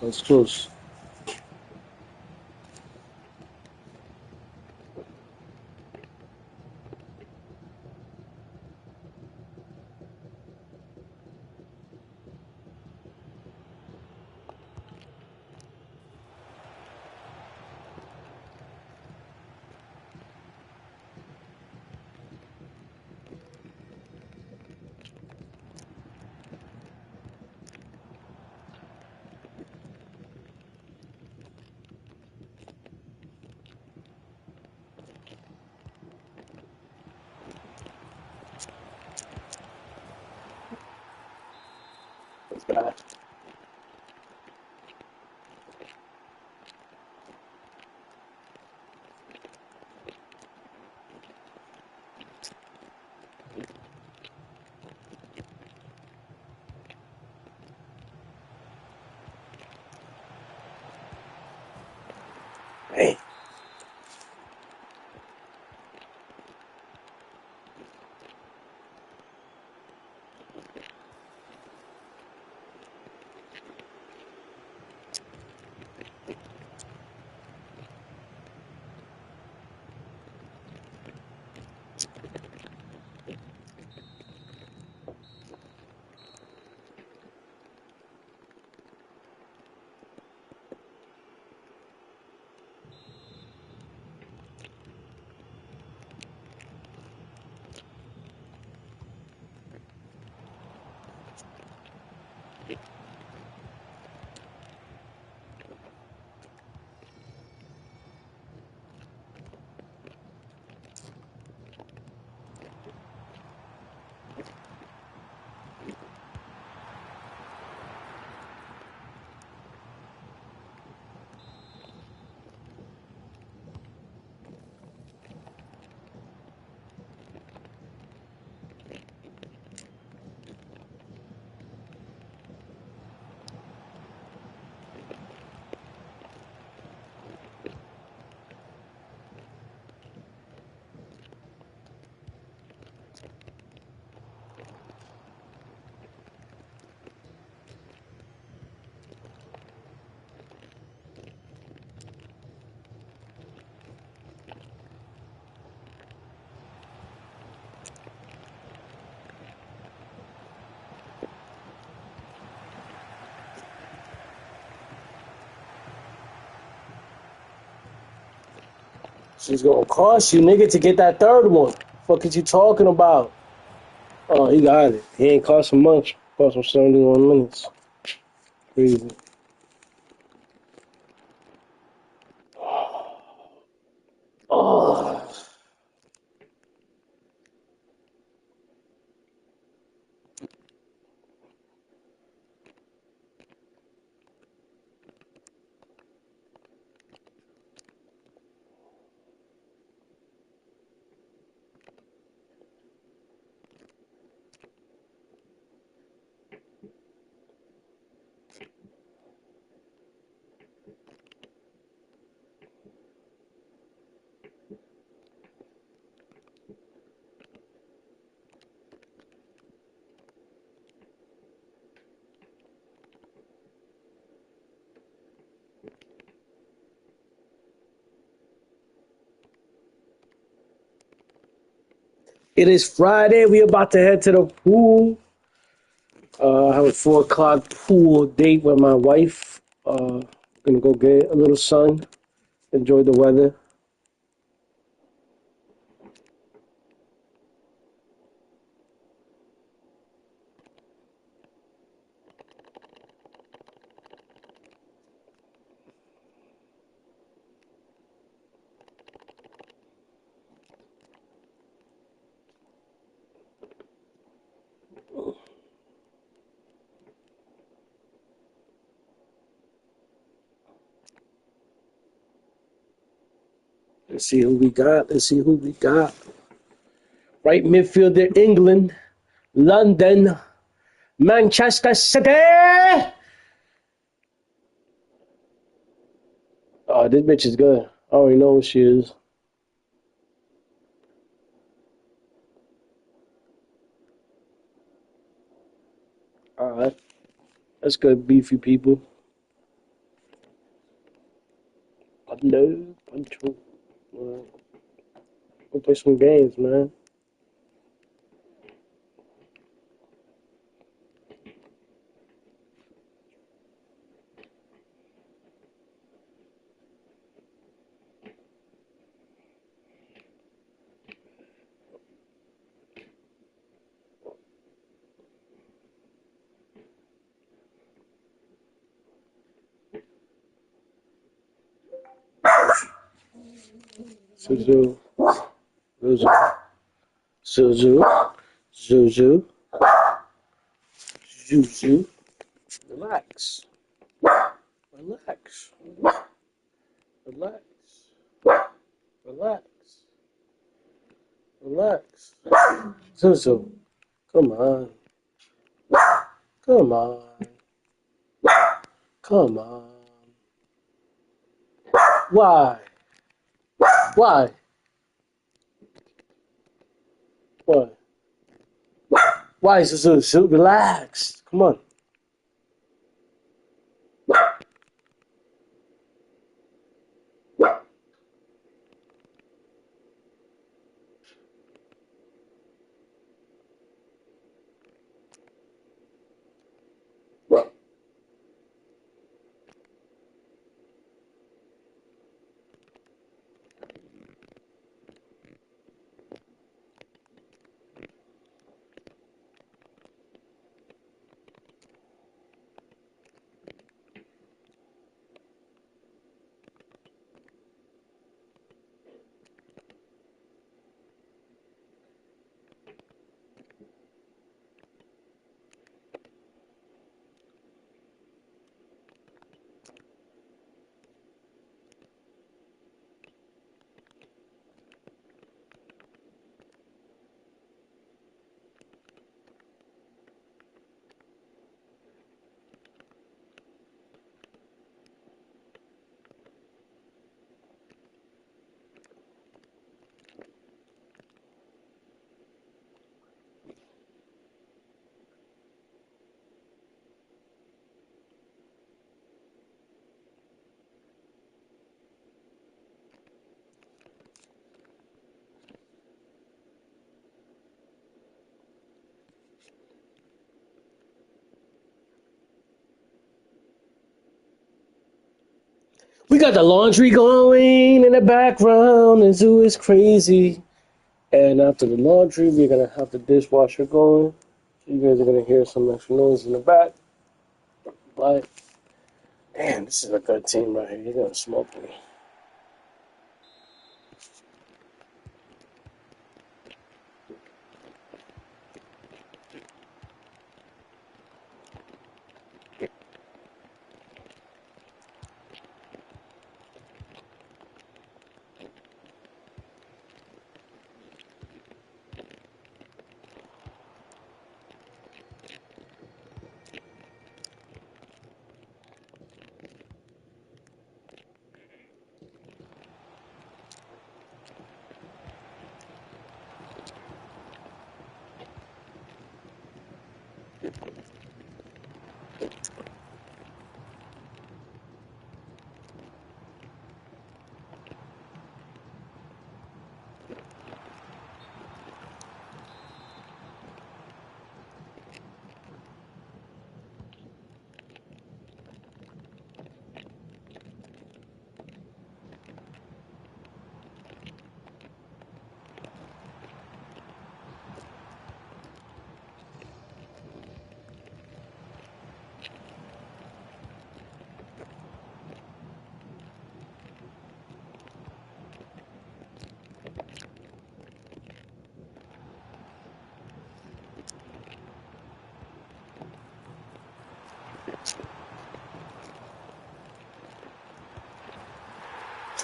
That's close. Hey. She's gonna cost you, nigga, to get that third one. Fuck is you talking about? Oh, he got it. He ain't cost him much. Cost him 71 minutes. Crazy. Oh. It is Friday. We about to head to the pool. I have a 4 o'clock pool date with my wife. Gonna go get a little sun, enjoy the weather. Let's see who we got. Let's see who we got. Right midfielder, England, London, Manchester City. Oh, this bitch is good. I already know what she is. All right. That's good, beefy people. Hello, Puncho. All right. Go play some games, man. Suzu, Zuzu, Zuzu, Zuzu, Zuzu. Relax, relax, relax, relax, relax. Zuzu, come on, come on, come on. Why? Why? Why? Why, Zuzu? Relax. Come on. We got the laundry going in the background. The zoo is crazy. And after the laundry, we're going to have the dishwasher going. So you guys are going to hear some extra noise in the back. But, damn, this is a good team right here. You're going to smoke me.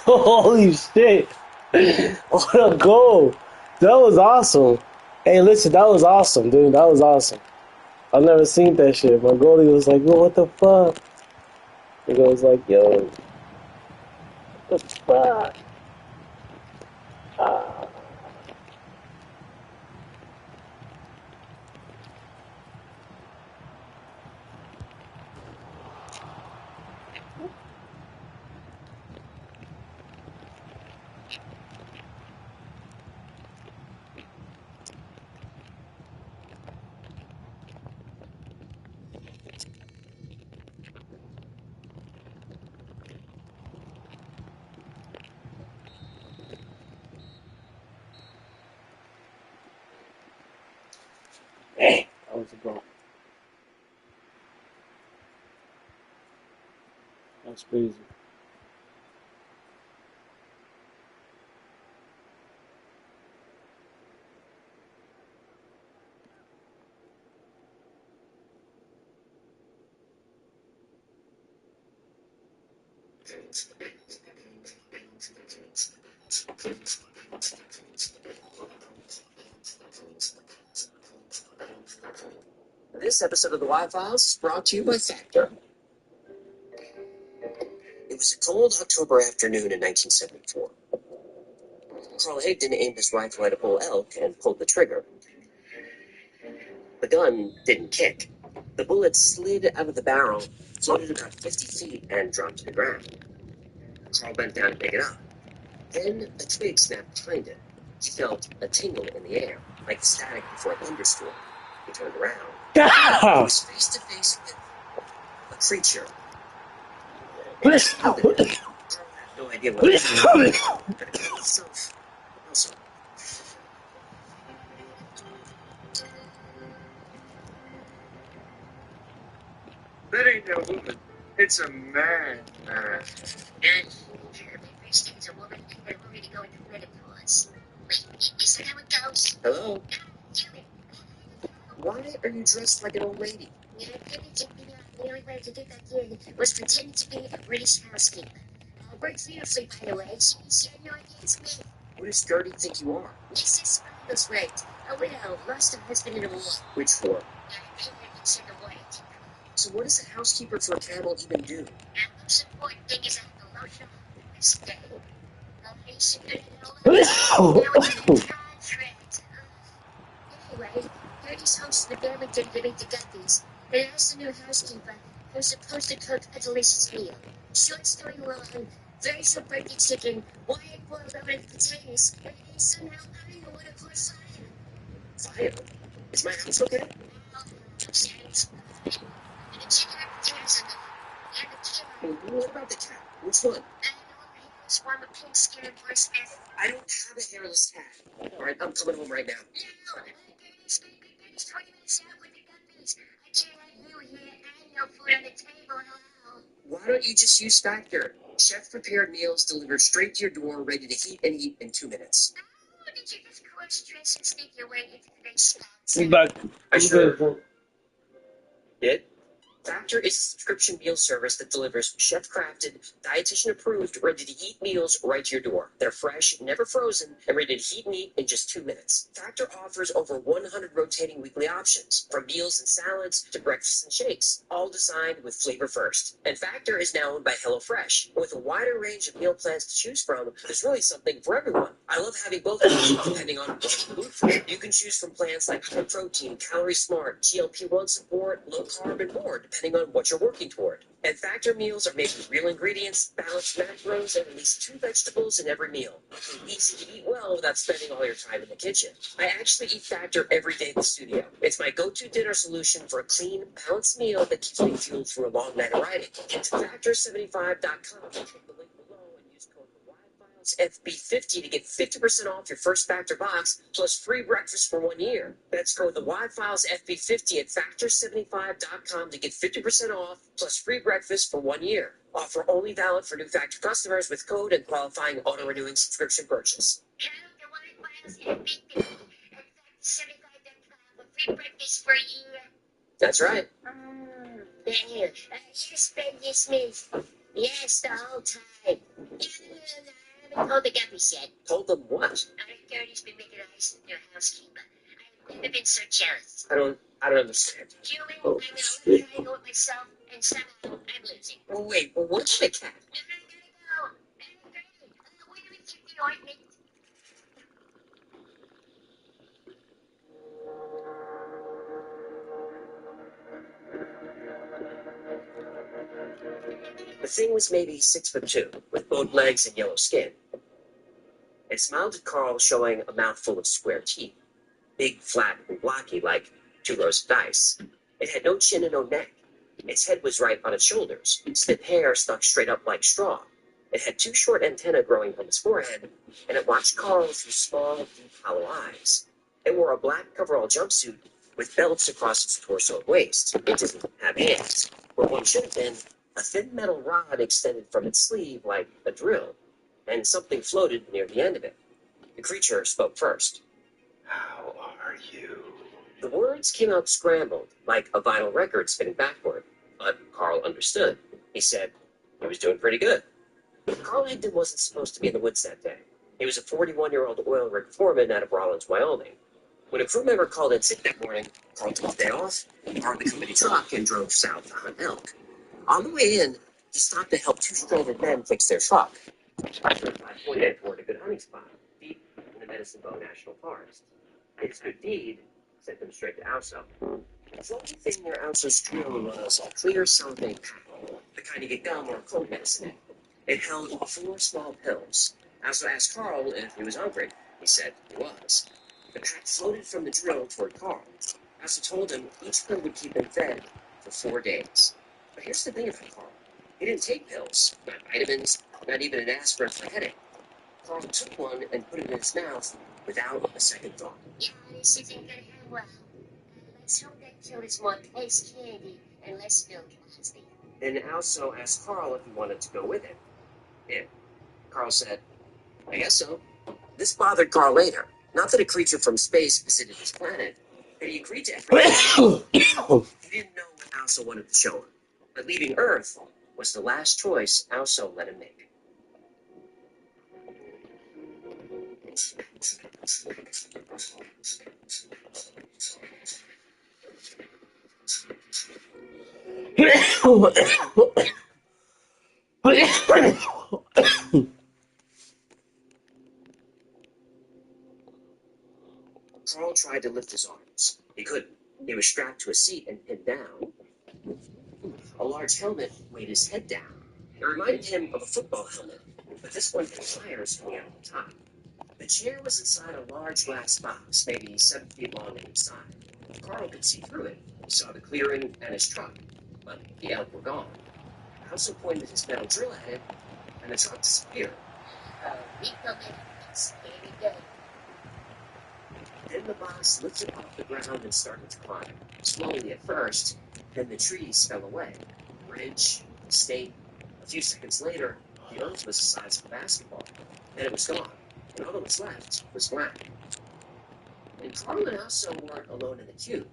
Holy shit. What a goal! That was awesome. Hey, listen, that was awesome, dude. That was awesome. I've never seen that shit. My goalie was like, "Yo, what the fuck?" He goes like, "Yo, what the fuck?" Ah. Hey, that was a goal. That's crazy. This episode of the Y-Files is brought to you by Factor. It was a cold October afternoon in 1974. Carl Higdon aimed his rifle at a bull elk and pulled the trigger. The gun didn't kick. The bullet slid out of the barrel, floated about 50 feet, and dropped to the ground. Carl bent down to pick it up. Then a twig snapped behind it. He felt a tingle in the air, like the static before a thunderstorm. He turned around. He was face to face with a creature. Carl had no idea what it was, but it called itself also. That ain't no woman. It's a man. It's a woman, and they're already going to menopause. Wait, is that how it goes? Hello? Human. Why are you dressed like an old lady? Yeah, the only way to get that in was pretend to be a British housekeeper. Works beautifully, by the way. She's no against me. What does Gertie think you are? Mrs. Spindlesworth, a widow, lost her husband in a war. Which war? I can send a warning. So what does a housekeeper for a camel even do? And the most important thing is that the emotional stay. I should do it all. Now it's a contract. Anyway, Gertie's hosting the family dinner to meet the Guppies. They asked the new housekeeper who's supposed to cook a delicious meal. Short story long, very some birthday chicken, wide boiled over potatoes, and somehow I know what it was fire. Fire? Is my house okay? And the chicken and potatoes and the kid. Hey, what about the cat? Which one? One with pink skin and blue Smith. I don't have a hairless cat. Alright, I'm coming home right now. No, Gertie's 20 minutes out with the Guppies. I can't have you here and no food on the table. Hello. Why don't you just use Factor? Chef-prepared meals delivered straight to your door, ready to heat and eat in 2 minutes. Oh, did you just cross-dress and sneak your way into the next We sponsor? back. I sure did. Factor is a subscription meal service that delivers chef-crafted, dietitian-approved, ready-to-eat meals right to your door. They're fresh, never frozen, and ready to heat and eat in just 2 minutes. Factor offers over 100 rotating weekly options, from meals and salads to breakfasts and shakes, all designed with flavor first. And Factor is now owned by HelloFresh. With a wider range of meal plans to choose from, there's really something for everyone. I love having both of them, depending on what you move for. You can choose from plans like high protein, calorie smart, GLP-1 support, low carb, and more, depending on what you're working toward. And Factor meals are made with real ingredients, balanced macros, and at least 2 vegetables in every meal. Easy to eat well without spending all your time in the kitchen. I actually eat Factor every day in the studio. It's my go-to dinner solution for a clean, balanced meal that keeps me fueled through a long night of writing. Get to Factor75.com. Click the link below and use code FB50 to get 50% off your first Factor box, plus free breakfast for 1 year. That's code the Y-Files FB50 at Factor75.com to get 50% off, plus free breakfast for 1 year. Offer only valid for new Factor customers with code and qualifying auto-renewing subscription purchase. Hello, the Wi-Fi's FB50 at 75.com for free breakfast for a year. That's right. There. Here's Benji Smith. Yes, the whole time. haven't told the guppies yet. Told them what? Our Gertie's been making eyes at your housekeeper. I've never been so jealous. I don't understand. Human, Oh, I'm in a shit. little triangle with myself, and somehow I'm losing. Oh, wait, well, what kind of cat? I gotta go. Where do we keep the ointment? The thing was maybe 6'2", with bowed legs and yellow skin. It smiled at Carl, showing a mouthful of square teeth, big, flat, and blocky like 2 rows of dice. It had no chin and no neck. Its head was right on its shoulders. Stiff hair stuck straight up like straw. It had 2 short antennae growing from its forehead, and it watched Carl through small, deep, hollow eyes. It wore a black coverall jumpsuit with belts across its torso and waist. It didn't have hands. Where one should have been, a thin metal rod extended from its sleeve like a drill, and something floated near the end of it. The creature spoke first. How are you? The words came out scrambled, like a vinyl record spinning backward, but Carl understood. He said he was doing pretty good. Carl Higdon wasn't supposed to be in the woods that day. He was a 41-year-old oil rig foreman out of Rollins, Wyoming. When a crew member called in sick that morning, Carl took the day off, borrowed the company truck, and drove south to hunt elk. On the way in, he stopped to help 2 stranded men fix their truck. I pointed toward a good hunting spot, deep in the Medicine Bow National Forest. His good deed sent them straight to Also. The only thing near Also's drill was a clear cellophane pack, the kind you get gum or cold medicine in. It held 4 small pills. Also asked Carl if he was hungry. He said he was. The pack floated from the drill toward Carl. Also told him each pill would keep him fed for 4 days. But here's the thing about Carl. He didn't take pills, not vitamins, not even an aspirin for a headache. Carl took one and put it in his mouth without a second thought. Yeah, this isn't gonna end well. Let's hope that pill is more paste candy and less Bill Cosby. Then Also asked Carl if he wanted to go with him. Yeah. Carl said, I guess so. This bothered Carl later. Not that a creature from space visited his planet, but he agreed to everything. He didn't know what Also wanted to show him, but leaving Earth was the last choice Also let him make. Carl tried to lift his arms. He couldn't. He was strapped to a seat and pinned down. A large helmet weighed his head down. It reminded him of a football helmet, but this one had wires coming out of the top. The chair was inside a large glass box, maybe 7 feet long on each side. Carl could see through it. He saw the clearing and his truck, but the elk were gone. He also pointed his metal drill at it, and the truck disappeared. Rico made a scary day. Then the box lifted off the ground and started to climb, slowly at first. Then the trees fell away. Bridge, state. A few seconds later, the earth was the size of a basketball. Then it was gone, and all that was left was black. And Carl and Also weren't alone in the cube.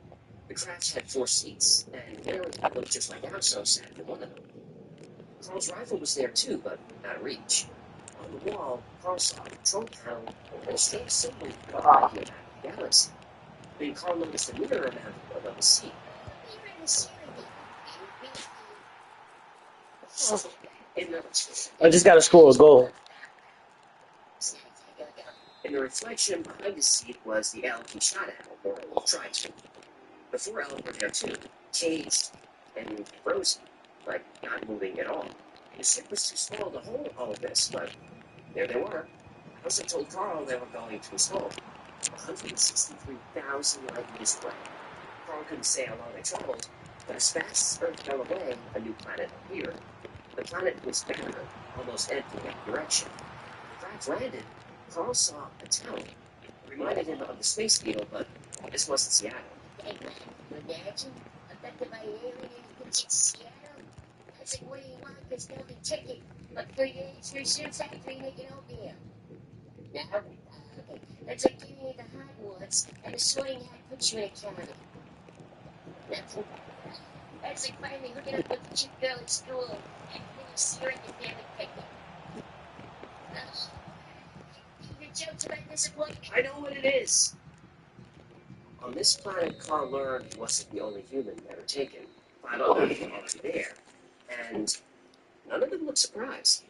The craft had 4 seats, and Aaron that looked just like Also sat in one of them. Carl's rifle was there too, but out of reach. On the wall, Carl saw a control panel and a strange symbol of the galaxy. Then Carl noticed a mirror mounted above his seat. I just gotta score a goal. In the reflection behind his seat was the elk he shot at, or tried to. The 4 elk were there too, caged and frozen, like not moving at all. The ship was too small to hold all of this, but there they were. I also told Carl they were going to his home, 163,000 light years away. Carl couldn't say how long they traveled, but as fast as Earth fell away, a new planet appeared. The planet was barren, almost empty in every direction. The craft landed. Carl saw a town. It reminded him of the Space Needle, but this wasn't Seattle. Hey, man, you imagine? Abducted by alien in Seattle? That's like, what do you want? This golden ticket. But 3 days, your suit factory making oatmeal. Now, okay, that's like giving you the hardwoods and the sorting hat puts you in a county. That's like finally hooking up with the cheap girl at school and then you see her at the family picnic. joke to my disappointment. I know what it is. On this planet, Carl learned he wasn't the only human ever taken. 5 others were already there, and none of them looked surprised.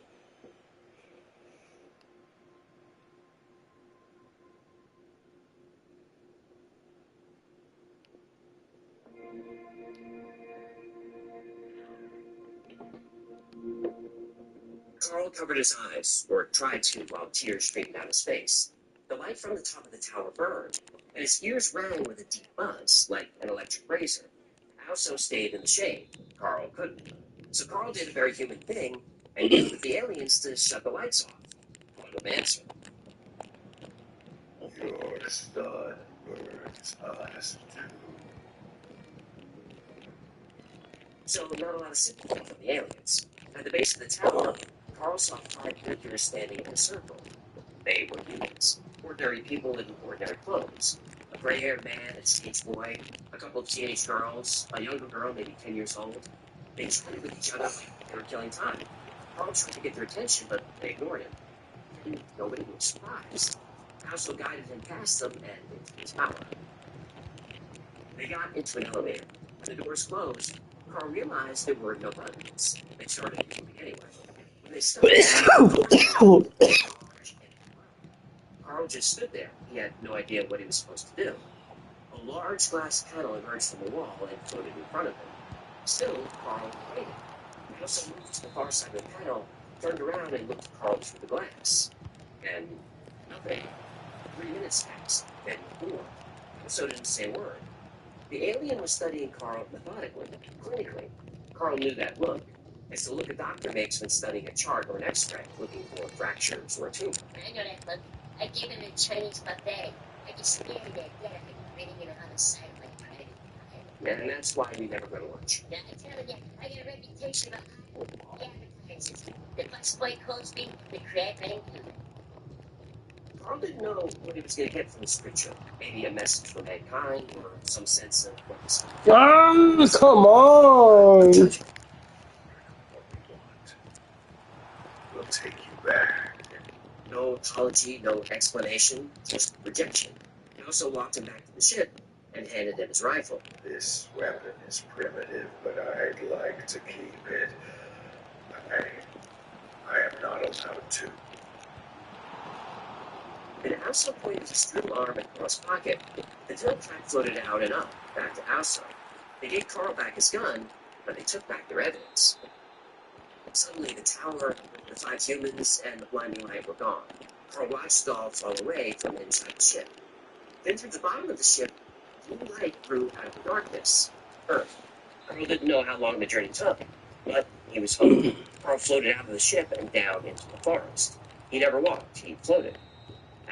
Carl covered his eyes, or tried to, while tears streamed down his face. The light from the top of the tower burned, and his ears rang with a deep buzz, like an electric razor. Also stayed in the shade. Carl couldn't. So Carl did a very human thing and yelled at the aliens to shut the lights off. One of them answered. Your stud burns us too. So not a lot of sympathy from the aliens. At the base of the tower, Carl saw 5 figures standing in a circle. They were humans, ordinary people in ordinary clothes. A gray-haired man, a teenage boy, a couple of teenage girls, a younger girl, maybe 10 years old. They chatted with each other like they were killing time. Carl tried to get their attention, but they ignored him. And nobody was surprised. Also guided him past them and into the tower. They got into an elevator. When the doors closed, Carl realized there were no buttons. They started moving anyway. When they stopped, Carl just stood there. He had no idea what he was supposed to do. A large glass panel emerged from the wall and floated in front of him. Still, Carl waited. He also moved to the far side of the panel, turned around and looked at Carl through the glass. And nothing. 3 minutes passed, then 4. Also didn't say a word. The alien was studying Carl methodically, clinically. Carl knew that look. It's the look a doctor makes when studying a chart or an x-ray, looking for fractures or a tumor. I know that look. I give him a Chinese buffet. I get scared of that. Yeah, I've been reading it on the side like credit. And that's why we never go to lunch. Now, I tell you, I got a reputation about the advertisers. The busboy calls me the crab man human. Carl didn't know what he was going to get from this creature. Maybe a message for mankind or some sense of what was Oh, come on! What we want. We'll take you back. No apology, no explanation, just rejection. He also walked him back to the ship and handed him his rifle. This weapon is primitive, but I'd like to keep it. I am not allowed to. And Also pointed his drill arm at Carl's pocket. The drill track floated out and up, back to Also. They gave Carl back his gun, but they took back their evidence. Suddenly, the tower, the 5 humans, and the blinding light were gone. Carl watched it all fall away from inside the ship. Then through the bottom of the ship, blue light grew out of the darkness. Earth. Carl didn't know how long the journey took, but he was home. Carl floated out of the ship and down into the forest. He never walked, he floated.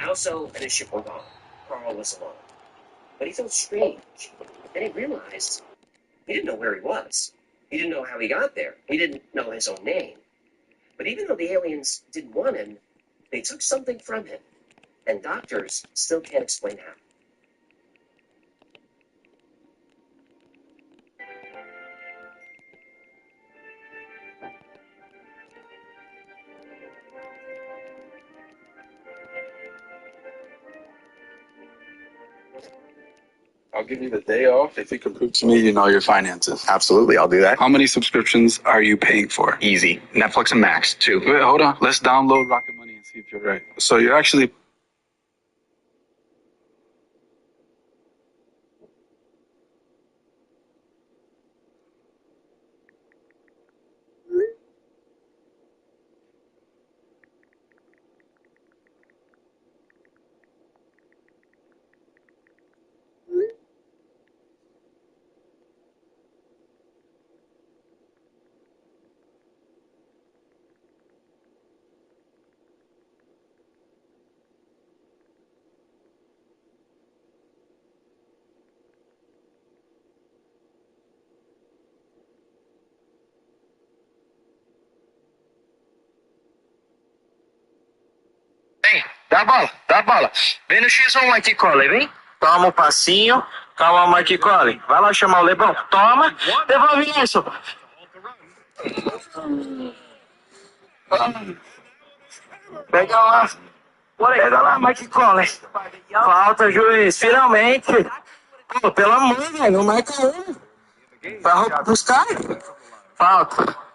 Also and his ship were gone. Carl was alone. But he felt strange. Then he realized he didn't know where he was. He didn't know how he got there. He didn't know his own name. But even though the aliens didn't want him, they took something from him. And doctors still can't explain how. I'll give you the day off if you can prove to me you know your finances. Absolutely, I'll do that. How many subscriptions are you paying for? Easy. Netflix and Max, too. Wait, hold on. Let's download Rocket Money and see if you're right. So you're actually... Vem, dá a bola. Vem no X1 aqui, Cole, vem. Toma um passinho. Calma, Mike Cole. Vai lá chamar o Lebão. Toma. Devolve isso. Pega lá. Pega lá, Mike Colley. Falta, juiz. Finalmente. Pô, pelo amor, velho. Não marca um. Vai roubar pros caras. Falta.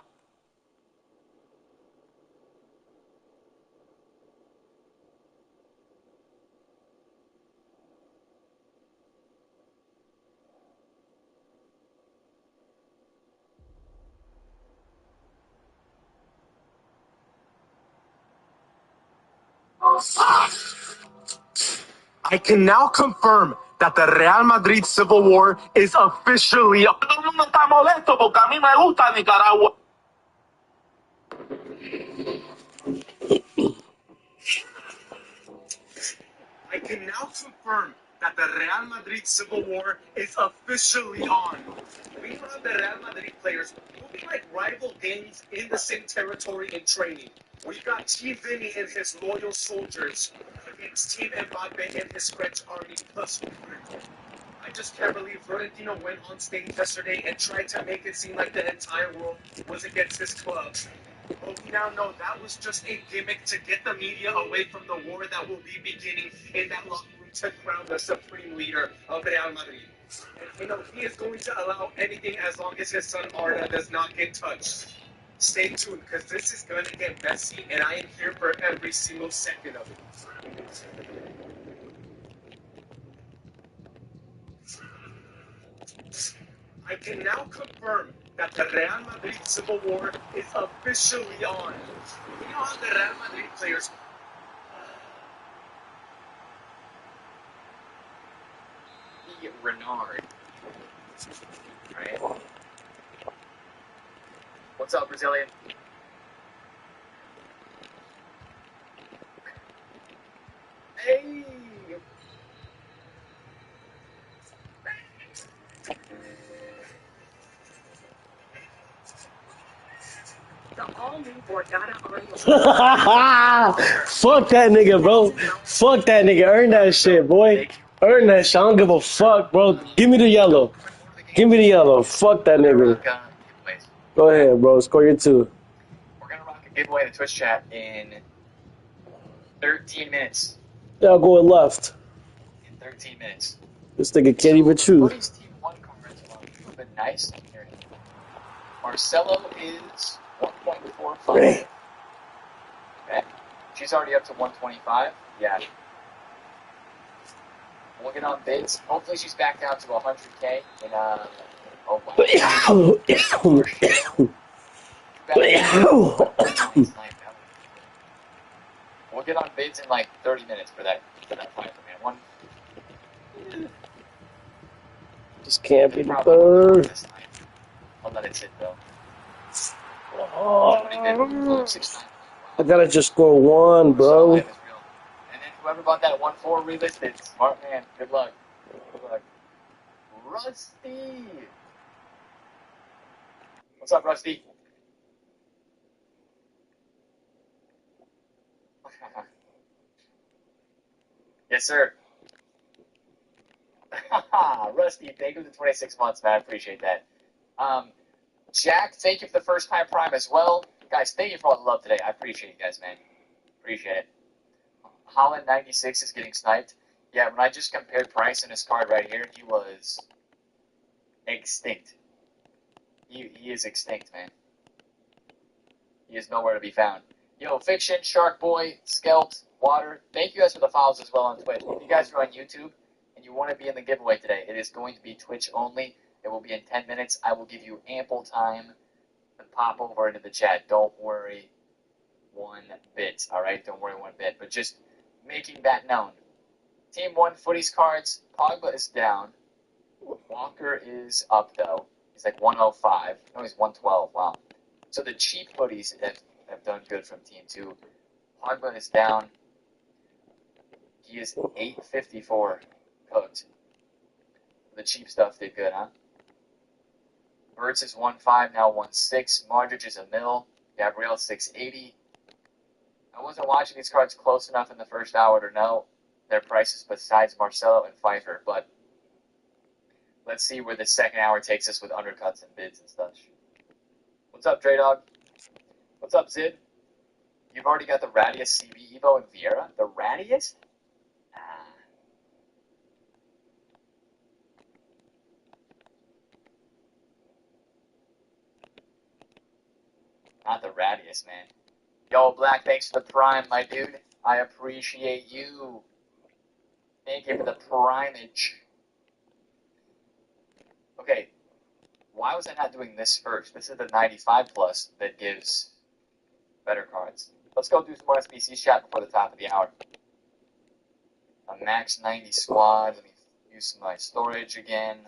I can now confirm that the Real Madrid civil war is officially. Todo el mundo está molesto porque a mí me gusta Nicaragua. I can now confirm that the Real Madrid civil war is officially on. We found the Real Madrid players moving like rival gangs in the same territory in training. We got Team Vinny and his loyal soldiers against Team Mbappe and his French army plus. I just can't believe Florentino went on stage yesterday and tried to make it seem like the entire world was against his club. But we now know that was just a gimmick to get the media away from the war that will be beginning in that locker room to crown the supreme leader of Real Madrid. And he is going to allow anything as long as his son Arda does not get touched. Stay tuned, because this is going to get messy, and I am here for every single second of it. I can now confirm that the Real Madrid civil war is officially on. We know how the Real Madrid players. Renard. Right? What's up, Brazilian? Hey! The all-new Borgata Fuck that nigga, bro. Fuck that nigga. Earn that shit, boy. Earn that shit. I don't give a fuck, bro. Give me the yellow. Give me the yellow. Fuck that nigga. Go ahead, bro. Score your two. We're gonna rock a giveaway in the Twitch chat in 13 minutes. Y'all going left. In 13 minutes. This nigga can't even choose. Cody's Team 1 cards have been nice. Marcelo is 1.45. Okay. She's already up to 125. Yeah. We'll get on bids. Hopefully she's back down to 100K in oh wow. We'll get on bids in like 30 minutes for that fight, man. Just can't be the third. I'll let it sit though. I gotta just score one, bro. And then whoever bought that 1-4 relisted, smart man. Good luck. Good luck. Rusty! What's up, Rusty? Yes, sir. Rusty, thank you for the 26 months, man. I appreciate that. Jack, thank you for the first time prime as well. Guys, thank you for all the love today. I appreciate you guys, man. Appreciate it. Holland 96 is getting sniped. Yeah, when I just compared price in his card right here, he was extinct. He is extinct, man. He is nowhere to be found. Yo, Fiction, Shark Boy, Skelt, Water, thank you guys for the follows as well on Twitch. If you guys are on YouTube and you want to be in the giveaway today, it is going to be Twitch only. It will be in 10 minutes. I will give you ample time to pop over into the chat. Don't worry one bit, all right? Don't worry one bit. But just making that known. Team 1 footies cards. Pogba is down. Walker is up, though. He's like 105. No, he's 112. Wow. So the cheap footies have done good from Team 2. Pogba is down. He is 854 cooked. The cheap stuff did good, huh? Verts is 1.5, now 1.6. Modric is a mil. Gabriel 680. I wasn't watching these cards close enough in the first hour to know their prices besides Marcelo and Pfeiffer, but let's see where the second hour takes us with undercuts and bids and such. What's up, Dre Dog? What's up, Zid? You've already got the Radius CB Evo and Viera? The Radius? Not the Radius, man. Yo, Black, thanks for the Prime, my dude. I appreciate you. Thank you for the Primage. Okay, why was I not doing this first? This is the 95 plus that gives better cards. Let's go do some more SBC chat before the top of the hour. A max 90 squad. Let me use my storage again.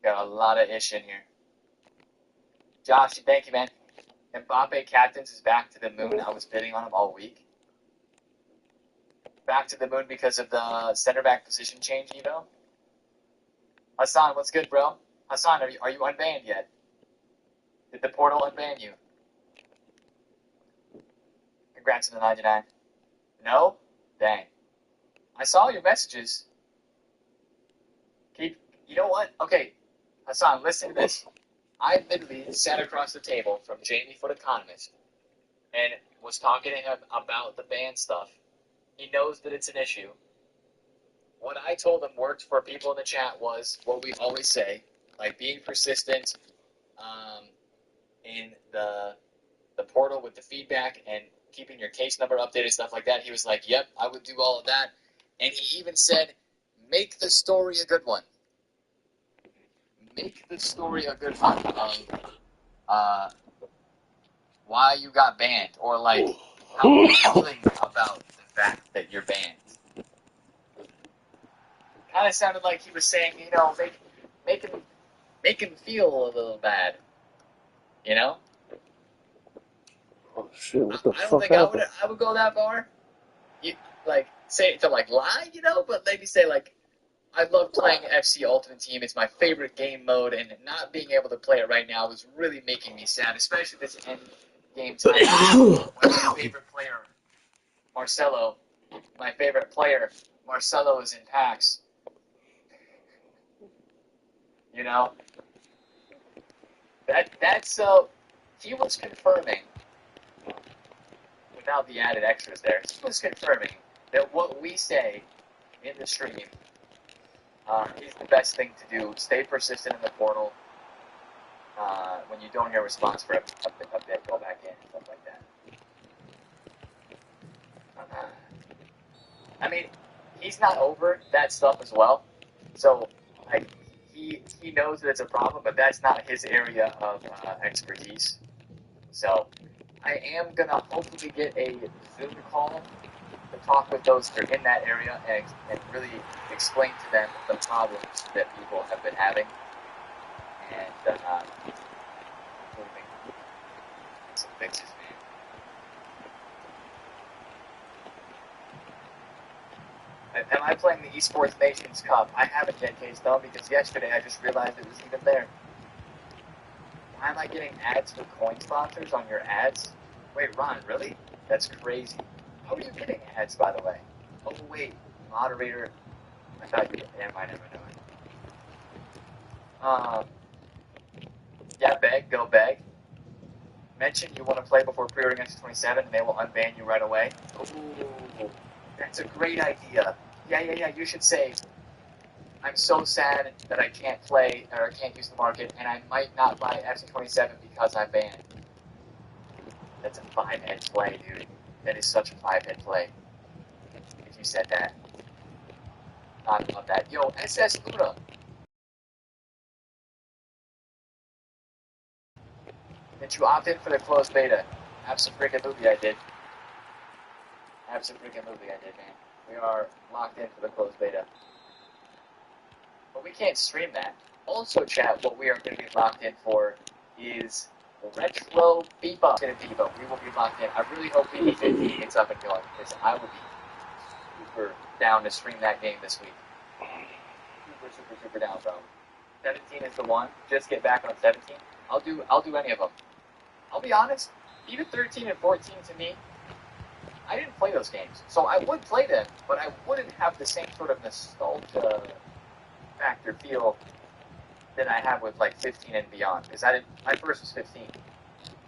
Got a lot of ish in here. Josh, thank you, man. Mbappe Captains is back to the moon. I was bidding on him all week. Back to the moon because of the center back position change, Evo. Hassan, what's good, bro? Hassan, are you unbanned yet? Did the portal unban you? Congrats on the 99. No? Dang. I saw your messages. You know what? Okay, Hassan, listen to this. I literally sat across the table from Jamie Foot Economist and was talking to him about the ban stuff. He knows that it's an issue. What I told him worked for people in the chat was what we always say, like being persistent in the portal with the feedback and keeping your case number updated, stuff like that. He was like, yep, I would do all of that. And he even said, make the story a good one. Make the story a good one of why you got banned, or like how you're feeling about the fact that you're banned. Kind of sounded like he was saying, you know, make him feel a little bad, you know. Oh shit! What the I don't fuck think happened? I would go that far. You like say it to like lie, you know, but maybe say like, I love playing FC Ultimate Team. It's my favorite game mode, and not being able to play it right now is really making me sad, especially this end game time. My favorite player, Marcelo. My favorite player, Marcelo, is in PAX. You know, that's he was confirming, without the added extras there, he was confirming that what we say in the stream is the best thing to do. Stay persistent in the portal. When you don't hear a response for a bit, go back in, stuff like that. I mean, he's not over that stuff as well. So, like, he knows that it's a problem, but that's not his area of expertise. So, I am gonna hopefully get a Zoom call to talk with those that are in that area and really explain to them the problems that people have been having, and some fixes, man. Am I playing the Esports Nations Cup? I haven't yet, K-Stone, because yesterday I just realized it was even there. Why am I getting ads for coin sponsors on your ads? Wait, Ron, really? That's crazy. How are you getting ads, by the way? Oh, wait, moderator. I thought you did. Never mind. Yeah, beg, go beg. Mention you want to play before pre-ordering X27 and they will unban you right away. Ooh, that's a great idea. Yeah, you should say, I'm so sad that I can't play, or I can't use the market, and I might not buy FC27 because I'm banned. That's a 5-head play, dude. That is such a 5-head play. If you said that. I love that. Yo, SS Luna. Did you opt in for the closed beta? Abso-freaking-lutely I did. Abso-freaking-lutely I did, man. We are locked in for the closed beta. But we can't stream that. Also, chat, what we are going to be locked in for is Retro FIFA. We will be locked in. I really hope PD15 gets up and going, because I will be super down to stream that game this week. Super down, bro. 17 is the one. Just get back on 17. I'll do any of them. I'll be honest, even 13 and 14 to me, I didn't play those games. So I would play them, but I wouldn't have the same sort of nostalgia factor feel that I have with like 15 and beyond. Because my first was 15.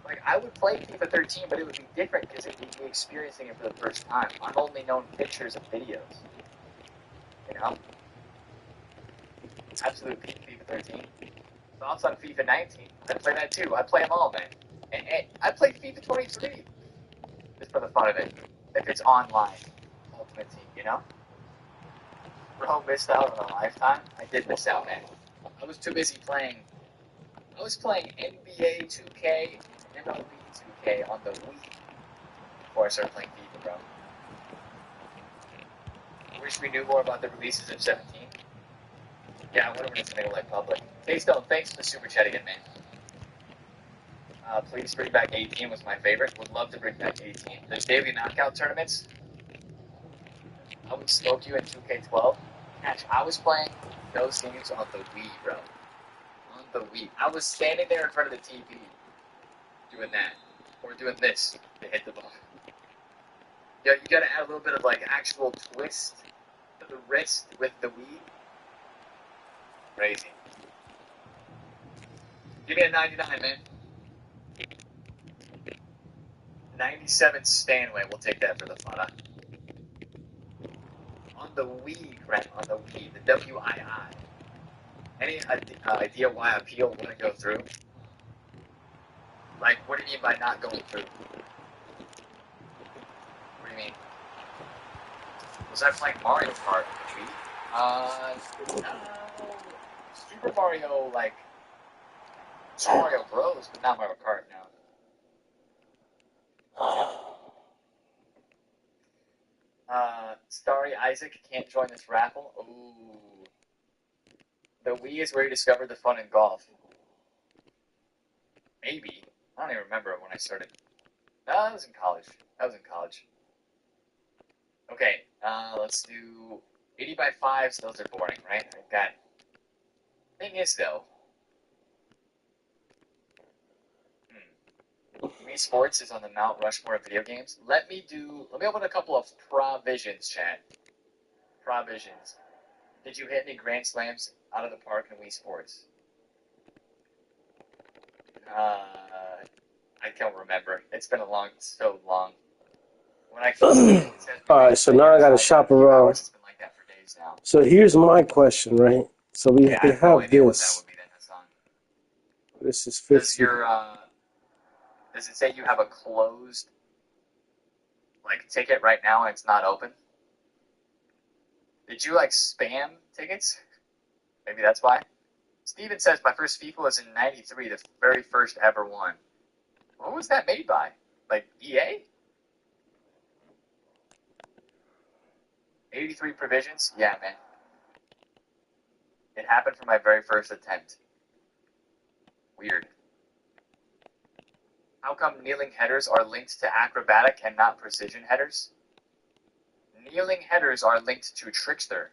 Like, I would play FIFA 13, but it would be different because it would be experiencing it for the first time. I've only known pictures and videos. You know? Absolute peak FIFA 13. Thoughts on FIFA 19? I play that too. I play them all, man. And I play FIFA 23. Just for the fun of it. If it's online. Ultimate Team, you know? Bro, missed out on a lifetime? I did miss out, man. I was too busy playing. I was playing NBA 2K and MLB 2K on the Wii before I started playing FIFA, bro. Wish we knew more about the releases of 17. Yeah, I wonder when it's gonna go like public. Hey, Stone, thanks for the super chat again, man. Please bring back 18 was my favorite. Would love to bring back 18. There's daily knockout tournaments. I would smoke you in 2K12. Gosh, I was playing those games on the Wii, bro. On the Wii. I was standing there in front of the TV doing that. Or doing this to hit the ball. Yo, you gotta add a little bit of like actual twist to the wrist with the Wii. Crazy. Give me a 99, man. 97 Stanway. We'll take that for the fun. On the Wii, Grant. On the Wii. The WII. Any idea why appeal wouldn't go through? Like, what do you mean by not going through? What do you mean? Was I playing Mario Kart on the Wii? No. Super Mario, like, Super Mario Bros, but not Mario Kart, no. Starry Isaac can't join this raffle. Ooh. The Wii is where you discovered the fun in golf. Maybe. I don't even remember when I started. No, that was in college. Okay, let's do 80 by 5s. Those are boring, right? I got. Thing is, though. Wii Sports is on the Mount Rushmore of video games. Let me open a couple of provisions, chat. Provisions. Did you hit any Grand Slams out of the park in Wii Sports? I don't remember. It's been so long. When I Alright, so now I gotta shop around. It's been like that for days now. So here's my question, right? So we I have no have idea this. what that would be then, Hassan. This is 50. Does it say you have a closed ticket right now and it's not open? Did you spam tickets? Maybe that's why. Steven says my first FIFA was in '93, the very first ever one. What was that made by? EA? 83 provisions? Yeah, man. It happened for my very first attempt. Weird. How come kneeling headers are linked to acrobatic and not precision headers? Kneeling headers are linked to trickster.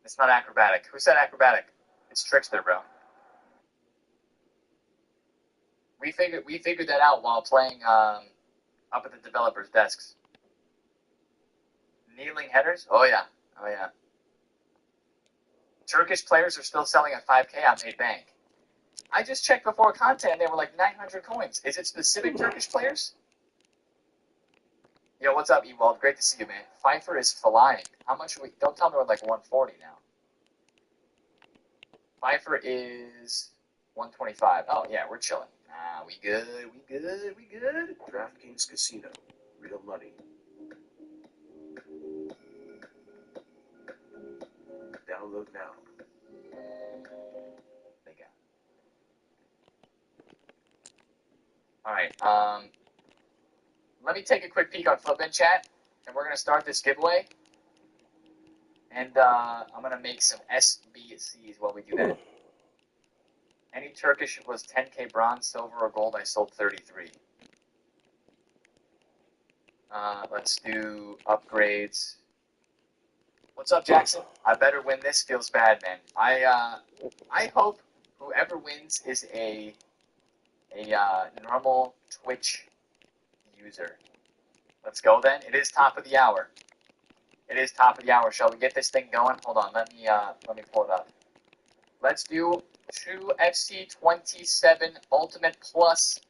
It's not acrobatic. Who said acrobatic? It's trickster, bro. We figured that out while playing up at the developers' desks. Kneeling headers? Oh yeah. Turkish players are still selling at 5K on Made Bank. I just checked before content and they were like 900 coins. Is it specific Turkish players? Yo, what's up, Ewald? Great to see you, man. Pfeiffer is flying. How much are we? Don't tell me we're 140 now. Pfeiffer is 125. Oh, yeah, we're chilling. We good. DraftKings Casino. Real money. Download now. There you go. Alright, let me take a quick peek on Flipin' Chat, and we're going to start this giveaway. And I'm going to make some SBCs while we do that. Any Turkish was 10K bronze, silver, or gold. I sold 33. Let's do upgrades. What's up, Jackson? I better win this. Feels bad, man. I hope whoever wins is a normal Twitch user. Let's go then. It is top of the hour. Shall we get this thing going? Hold on. Let me pull it up. Let's do 2 FC27 Ultimate Plus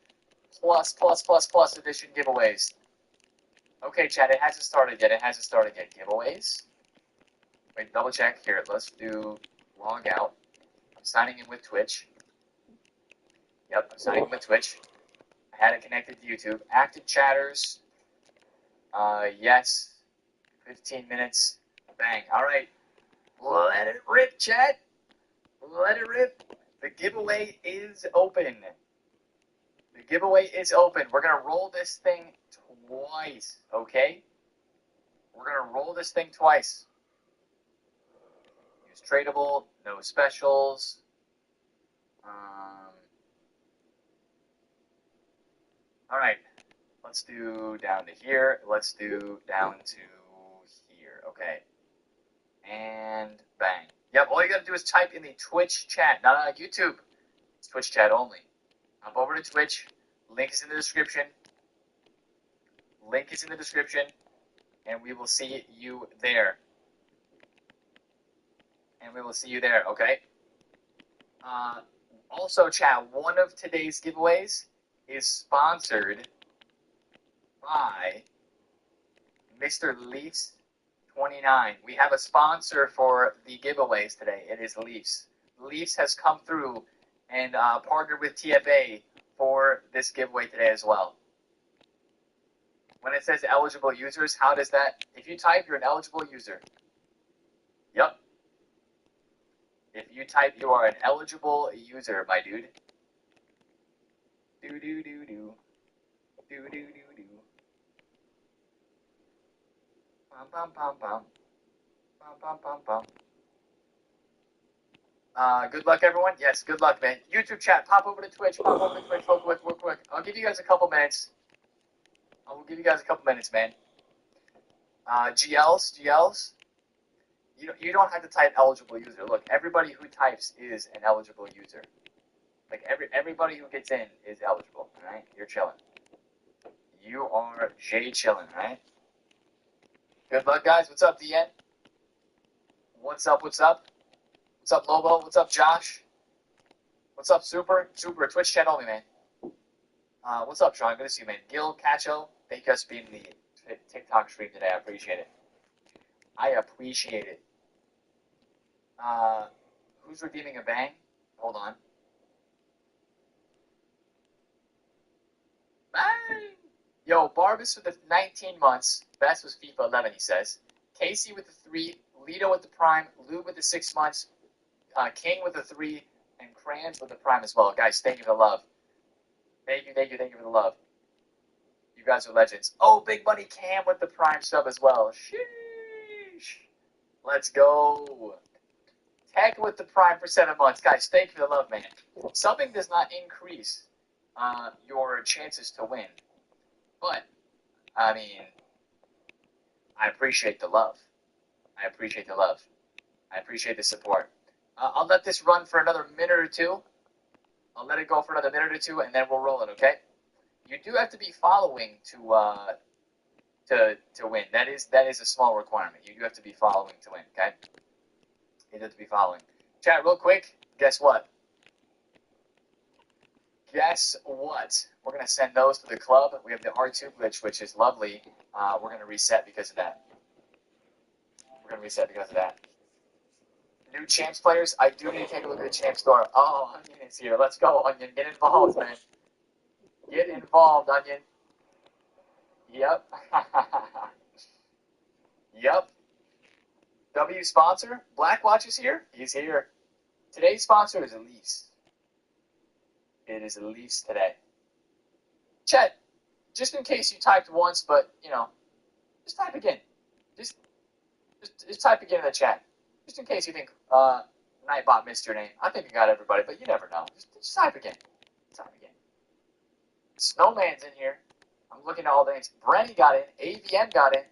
Edition giveaways. Okay, chat, it hasn't started yet. Giveaways. Wait, double check here. Let's do log out. I'm signing in with Twitch. Yep, I'm signing in with Twitch. I had it connected to YouTube. Active chatters. Yes. 15 minutes. Bang. All right. Let it rip, chat. Let it rip. The giveaway is open. We're going to roll this thing twice, okay? We're going to roll this thing twice. Use tradable, no specials. All right. Let's do down to here. Let's do down to here, okay? And bang. Yep, all you got to do is type in the Twitch chat, not on YouTube. It's Twitch chat only. Hop over to Twitch. Link is in the description. And we will see you there. Okay? Also, chat, one of today's giveaways is sponsored by Mr. Leafs 29. We have a sponsor for the giveaways today. It is Leafs. Leafs has come through and partnered with TFA for this giveaway today as well. When it says eligible users, how does that? If you type, you're an eligible user. Yep. If you type, you are an eligible user, my dude. Do. Bum. Good luck, everyone. Yes, good luck, man. YouTube chat, pop over to Twitch. Real quick. I'll give you guys a couple minutes. Man. GLs. You don't have to type eligible user. Look, everybody who types is an eligible user. Like everybody who gets in is eligible, right? You're chilling. You are chilling, right? Good luck, guys. What's up, DN? What's up? What's up, Lobo? What's up, Josh? What's up, Super? Twitch chat only, man. What's up, Sean? Good to see you, man. Gil, Cacho, thank you guys for being in the TikTok stream today. I appreciate it. Who's redeeming a bang? Hold on. Bang! Yo, Barbas with the 19 months. Best was FIFA 11, he says. Casey with the 3. Lito with the prime. Lou with the 6 months. King with the 3. And Crayons with the prime as well. Guys, thank you for the love. Thank you for the love. You guys are legends. Oh, Big Money Cam with the prime sub as well. Sheesh. Let's go. Tech with the prime for 7 months. Guys, thank you for the love, man. Subbing does not increase your chances to win. But, I mean, I appreciate the love. I appreciate the support. I'll let this run for another minute or two. I'll let it go for another minute or two, and then we'll roll it, okay? You do have to be following to win. That is a small requirement. You do have to be following to win, okay? You have to be following. Chat, real quick, guess what? We're going to send those to the club. We have the R2 glitch, which is lovely. We're going to reset because of that. New champs players, I do need to take a look at the champ store. Oh, Onion is here. Let's go, Onion. Get involved, man. Get involved, Onion. Yep. Yep. W sponsor, Blackwatch is here. He's here. Today's sponsor is Elise. It is Elise today. Chet, just in case you typed once, but, just type again. Just type again in the chat. Just in case you think Nightbot missed your name. I think you got everybody, but you never know. Just type again. Snowman's in here. I'm looking at all the names. Brenny got in. AVM got in.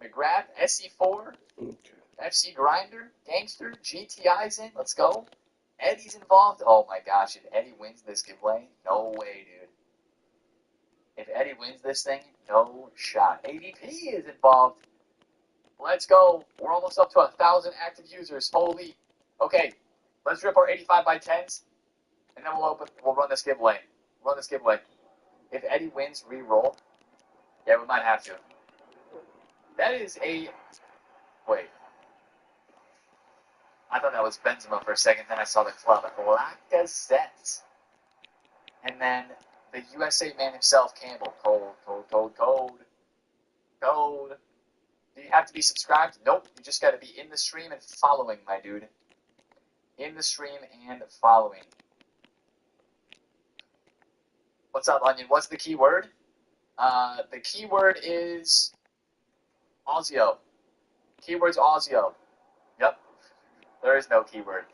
McGrath, SC4, FC Grinder, Gangster, GTI's in. Let's go. Eddie's involved. Oh my gosh, if Eddie wins this giveaway, no way, dude. If Eddie wins this thing, no shot. ADP is involved. Let's go. We're almost up to 1,000 active users. Holy. Okay. Let's rip our 85 by 10s, and then we'll run this giveaway. Run this giveaway. If Eddie wins, re-roll. Yeah, we might have to. That is a... Wait. I thought that was Benzema for a second, then I saw the club. Lacazette. And then the USA man himself, Campbell. Code. Do you have to be subscribed? Nope. You just got to be in the stream and following, my dude. In the stream and following. What's up, Onion? What's the key word? The key word is Ausio. Keyword's Ausio. Yep. There is no keyword.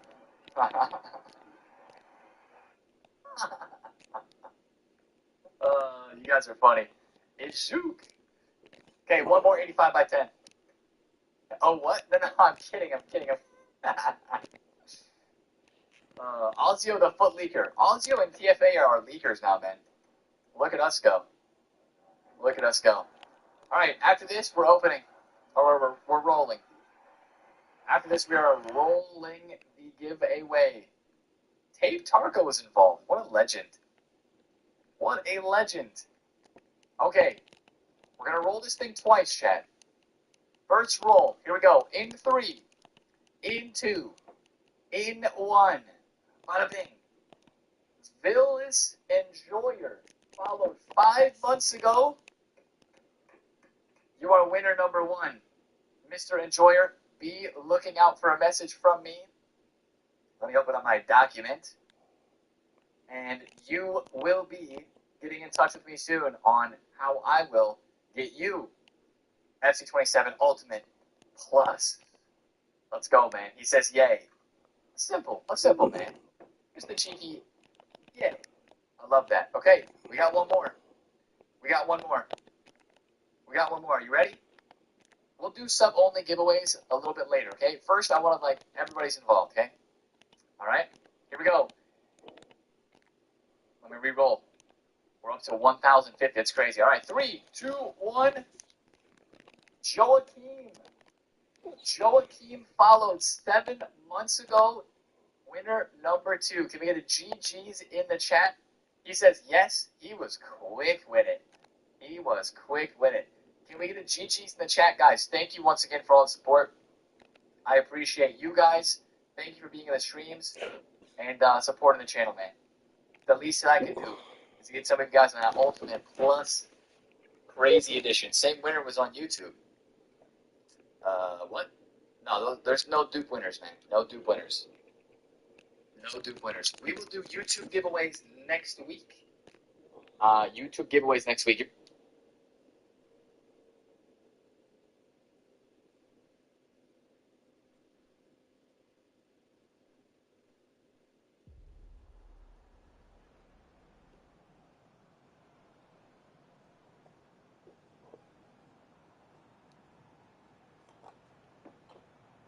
You guys are funny. It's Zook. Okay, one more 85 by 10. Oh, what? No, I'm kidding. Ozio the foot leaker. Ozio and TFA are our leakers now, man. Look at us go. Alright, after this, we're opening. Or we're rolling. After this, we are rolling the giveaway. Tape Tarko is involved. What a legend. Okay. We're going to roll this thing twice, chat. First roll. Here we go. In 3. In 2. In 1. Bada bing. Villas Enjoyer. Followed 5 months ago. You are winner number 1. Mr. Enjoyer, be looking out for a message from me. Let me open up my document. And you will be getting in touch with me soon on how I will get you FC27 Ultimate Plus. Let's go, man. He says yay. Simple, man. Here's the cheeky yay. I love that. Okay, we got one more. Are you ready? We'll do sub-only giveaways a little bit later, okay? First, I want to, everybody's involved, okay? All right? Here we go. Let me re-roll. We're up to 1,050. That's crazy. All right, 3, 2, 1. Joachim followed 7 months ago. Winner number 2. Can we get a GG's in the chat? He says yes. He was quick with it. Can we get a GG's in the chat, guys? Thank you once again for all the support. I appreciate you guys. Thank you for being in the streams and supporting the channel, man. The least that I can do is to get some of you guys on that Ultimate Plus Crazy Edition. Same winner was on YouTube. What? No, there's no dupe winners, man. No dupe winners. We will do YouTube giveaways next week.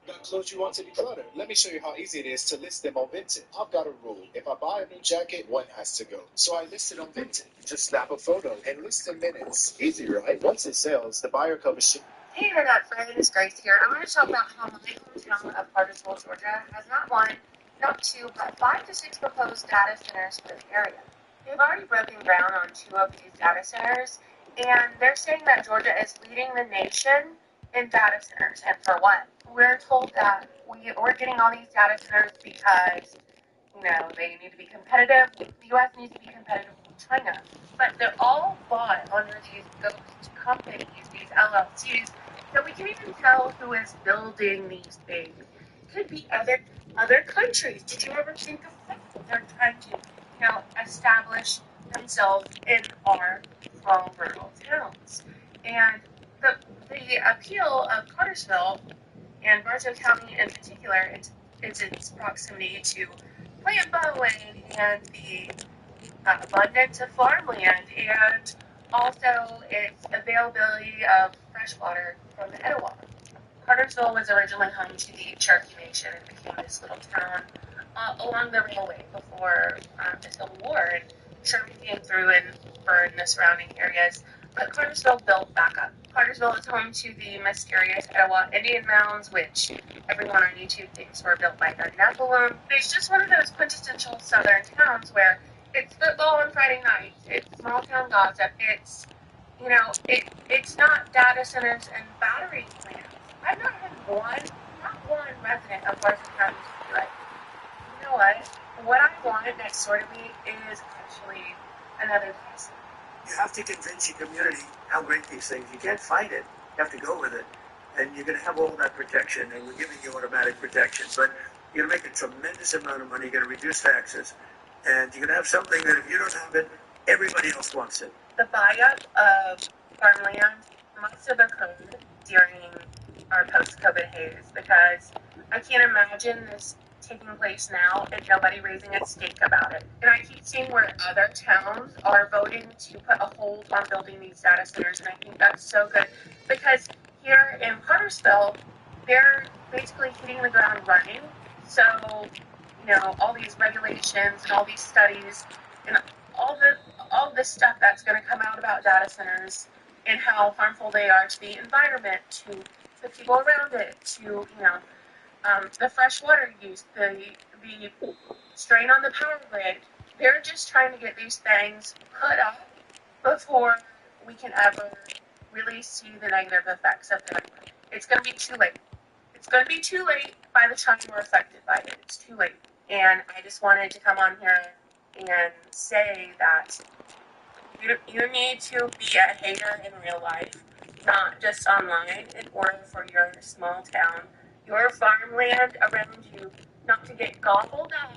Got clothes you want to declutter? Let me show you how easy it is to list them on Vinted. I've got a rule. If I buy a new jacket, one has to go. So I list it on Vinted. Just snap a photo and list in minutes. Easy, right? Once it sells, the buyer covers ship. Hey Internet friends, Grace here. I'm going to talk about how my hometown of Cartersville, Georgia has not 1, not 2, but 5 to 6 proposed data centers for the area. They've already broken ground on 2 of these data centers, and they're saying that Georgia is leading the nation in data centers. And for what? We're told that we're getting all these data centers because, they need to be competitive. The U.S. needs to be competitive with China. But they're all bought under these ghost companies, these LLCs, so we can't even tell who is building these things. Could be other countries. Did you ever think of that? They're trying to, establish themselves in our small rural towns. And the appeal of Cartersville and Bartow County in particular is its proximity to Plant Bowen and the abundance of farmland, and also its availability of fresh water from the Etowah. Cartersville was originally home to the Cherokee Nation and became this little town along the railway before the Civil War, and Sherman came through and burned the surrounding areas. But Cartersville built back up. Cartersville is home to the mysterious Etowah Indian Mounds, which everyone on YouTube thinks were built by the Nephilim. It's just one of those quintessential southern towns where it's football on Friday nights, it's small town gossip, it's, it's not data centers and battery plants. I've not had not one resident of Larson County be like, you know what I want next door to me is actually another place. You have to convince your community how great these things. You can't fight it. You have to go with it. And you're going to have all that protection, and we're giving you automatic protection. But you're going to make a tremendous amount of money. You're going to reduce taxes. And you're going to have something that if you don't have it, everybody else wants it. The buy-up of farmland must have occurred during our post-COVID haze, because I can't imagine this taking place now and nobody raising a stake about it. And I keep seeing where other towns are voting to put a hold on building these data centers, and I think that's so good, because here in Cartersville, they're basically hitting the ground running. So, all these regulations and all these studies and all this stuff that's going to come out about data centers and how harmful they are to the environment, to the people around it, to, the fresh water use, the strain on the power grid. They're just trying to get these things put up before we can ever really see the negative effects of them. It's going to be too late. It's going to be too late by the time we're affected by it. It's too late. And I just wanted to come on here and say that you need to be a hater in real life, not just online, in order for your small town, your farmland around you, not to get gobbled up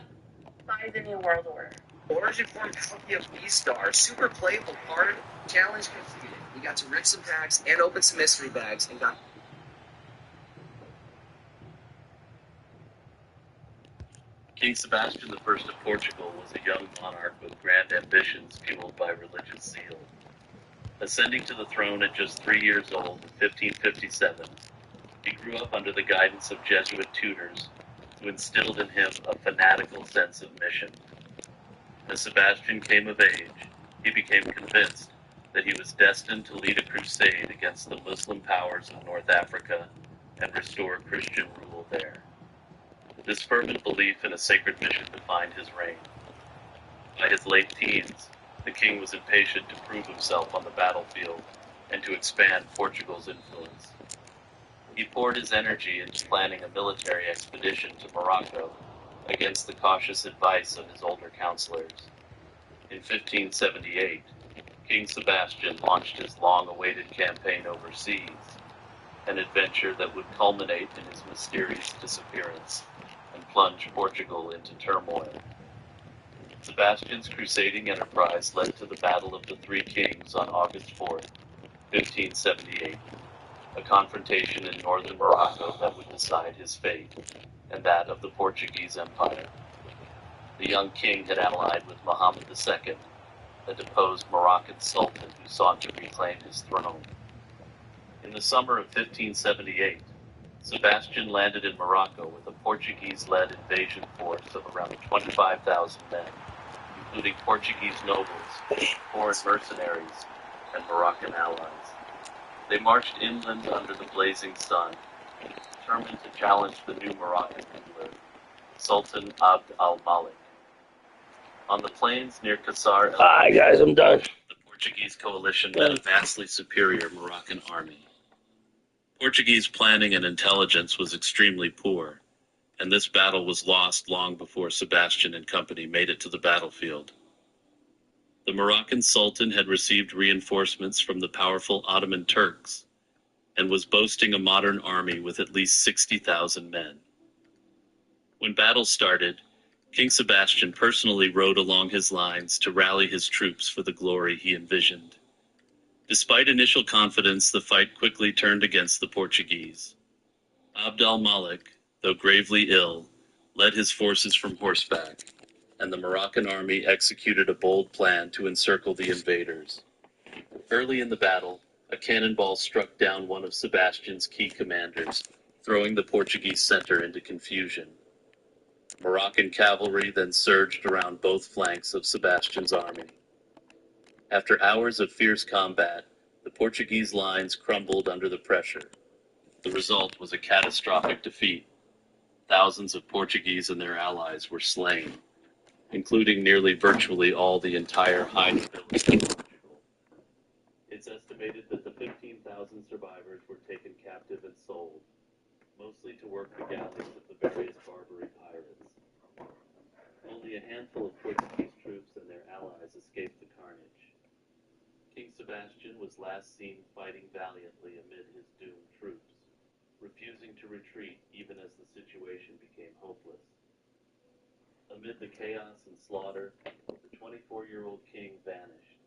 by the New World Order. Origin form copy of V-Star, super playable card, challenge completed. We got to rip some packs and open some mystery bags and got... King Sebastian I of Portugal was a young monarch with grand ambitions fueled by religious zeal. Ascending to the throne at just 3 years old in 1557, he grew up under the guidance of Jesuit tutors who instilled in him a fanatical sense of mission. As Sebastian came of age, he became convinced that he was destined to lead a crusade against the Muslim powers of North Africa and restore Christian rule there. This fervent belief in a sacred mission defined his reign. By his late teens, the king was impatient to prove himself on the battlefield and to expand Portugal's influence. He poured his energy into planning a military expedition to Morocco against the cautious advice of his older counselors. In 1578, King Sebastian launched his long-awaited campaign overseas, an adventure that would culminate in his mysterious disappearance and plunge Portugal into turmoil. Sebastian's crusading enterprise led to the Battle of the Three Kings on August 4, 1578, a confrontation in northern Morocco that would decide his fate and that of the Portuguese Empire. The young king had allied with Muhammad II, a deposed Moroccan sultan who sought to reclaim his throne. In the summer of 1578, Sebastian landed in Morocco with a Portuguese-led invasion force of around 25,000 men, including Portuguese nobles, foreign mercenaries, and Moroccan allies. They marched inland under the blazing sun, determined to challenge the new Moroccan ruler, Sultan Abd al-Malik. On the plains near Qasr el Alright guys, I'm done. the Portuguese coalition met a vastly superior Moroccan army. Portuguese planning and intelligence was extremely poor, and this battle was lost long before Sebastian and company made it to the battlefield. The Moroccan Sultan had received reinforcements from the powerful Ottoman Turks, and was boasting a modern army with at least 60,000 men. When battle started, King Sebastian personally rode along his lines to rally his troops for the glory he envisioned. Despite initial confidence, the fight quickly turned against the Portuguese. Abd al-Malik, though gravely ill, led his forces from horseback, and the Moroccan army executed a bold plan to encircle the invaders. Early in the battle, a cannonball struck down one of Sebastian's key commanders, throwing the Portuguese center into confusion. Moroccan cavalry then surged around both flanks of Sebastian's army. After hours of fierce combat, the Portuguese lines crumbled under the pressure. The result was a catastrophic defeat. Thousands of Portuguese and their allies were slain, including nearly virtually all the entire high nobility of Portugal. It's estimated that the 15,000 survivors were taken captive and sold, mostly to work the galleys of the various Barbary pirates. Only a handful of Portuguese troops and their allies escaped the carnage. King Sebastian was last seen fighting valiantly amid his doomed troops, refusing to retreat even as the situation became hopeless. Amid the chaos and slaughter, the 24-year-old king vanished.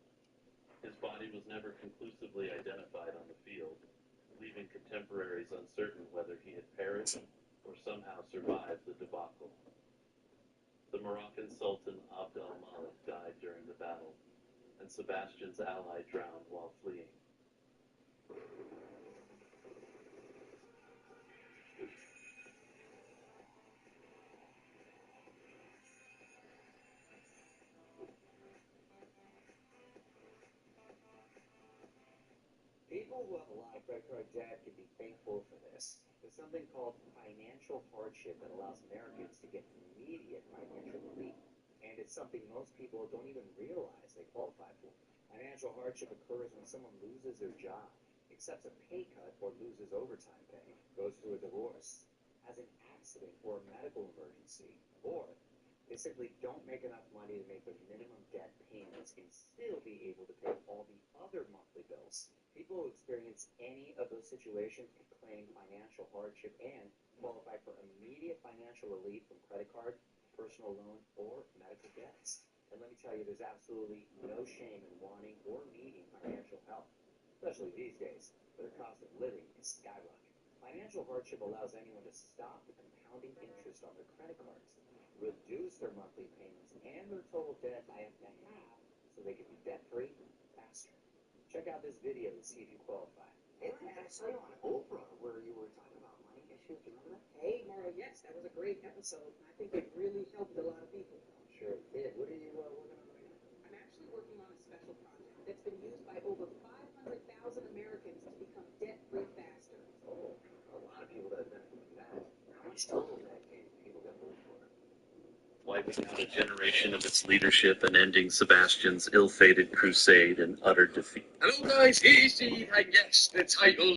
His body was never conclusively identified on the field, leaving contemporaries uncertain whether he had perished or somehow survived the debacle. The Moroccan Sultan Abd al-Malik died during the battle, and Sebastian's ally drowned while fleeing. People who have a lot of credit card debt can be thankful for this. There's something called financial hardship that allows Americans to get immediate financial relief. And it's something most people don't even realize they qualify for. Financial hardship occurs when someone loses their job, accepts a pay cut or loses overtime pay, goes through a divorce, has an accident or a medical emergency, or they simply don't make enough money to make their minimum debt payments and still be able to pay all the other monthly bills. People who experience any of those situations can claim financial hardship and qualify for immediate financial relief from credit card, personal loan, or medical debts. And let me tell you, there's absolutely no shame in wanting or needing financial help, especially these days, where the cost of living is skyrocketing. Financial hardship allows anyone to stop the compounding interest on their credit cards, reduce their monthly payments and their total debt by up to half so they can be debt-free faster. Check out this video to see if you qualify. Hey, man, I saw you on Oprah where you were talking about money issues. Do you remember that? Hey, Mario, yes, that was a great episode. I think it really helped a lot of people. Sure it did. What are you working on right now? I'm actually working on a special project that's been used by over 500,000 Americans to become debt-free faster. Oh, a lot of people that benefit from that. How much total debt can people get moved for? Wiping out a generation of its leadership and ending Sebastian's ill-fated crusade in utter defeat. Hello guys, here's the, I guess, the title